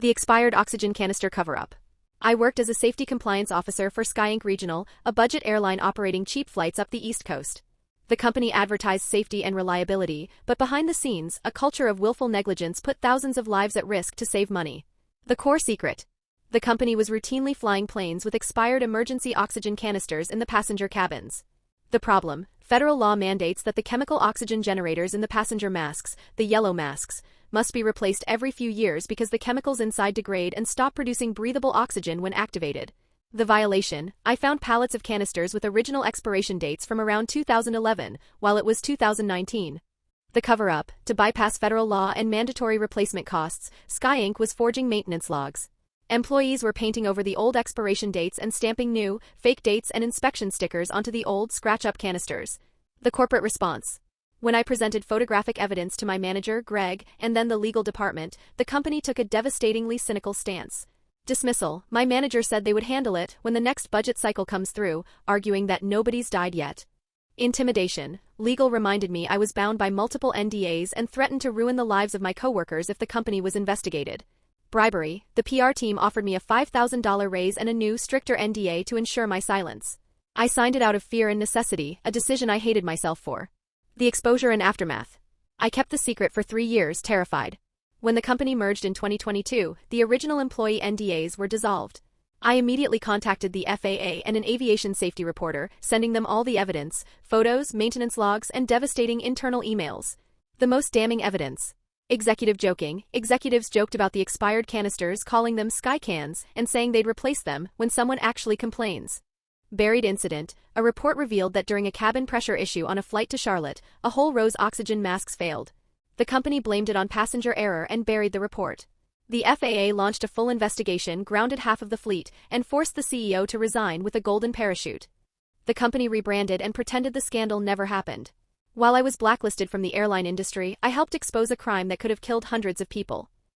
The expired oxygen canister cover-up. I worked as a safety compliance officer for Sky Inc. Regional, a budget airline operating cheap flights up the East Coast. The company advertised safety and reliability, but behind the scenes, a culture of willful negligence put thousands of lives at risk to save money. The core secret. The company was routinely flying planes with expired emergency oxygen canisters in the passenger cabins. The problem: federal law mandates that the chemical oxygen generators in the passenger masks, the yellow masks, must be replaced every few years because the chemicals inside degrade and stop producing breathable oxygen when activated. The violation: I found pallets of canisters with original expiration dates from around 2011, while it was 2019. The cover-up: to bypass federal law and mandatory replacement costs, Sky Inc. was forging maintenance logs. Employees were painting over the old expiration dates and stamping new, fake dates and inspection stickers onto the old, scratch-up canisters. The corporate response. When I presented photographic evidence to my manager, Greg, and then the legal department, the company took a devastatingly cynical stance. Dismissal: my manager said they would handle it when the next budget cycle comes through, arguing that nobody's died yet. Intimidation: legal reminded me I was bound by multiple NDAs and threatened to ruin the lives of my coworkers if the company was investigated. Bribery: the PR team offered me a $5,000 raise and a new, stricter NDA to ensure my silence. I signed it out of fear and necessity, a decision I hated myself for. The exposure and aftermath. I kept the secret for 3 years, terrified. When the company merged in 2022, the original employee NDAs were dissolved. I immediately contacted the FAA and an aviation safety reporter, sending them all the evidence: photos, maintenance logs, and devastating internal emails. The most damning evidence. Executive joking: executives joked about the expired canisters, calling them Sky Cans, and saying they'd replace them when someone actually complains. Buried incident: a report revealed that during a cabin pressure issue on a flight to Charlotte, a whole row's oxygen masks failed. The company blamed it on passenger error and buried the report. The FAA launched a full investigation, grounded half of the fleet, and forced the CEO to resign with a golden parachute. The company rebranded and pretended the scandal never happened. While I was blacklisted from the airline industry, I helped expose a crime that could have killed hundreds of people.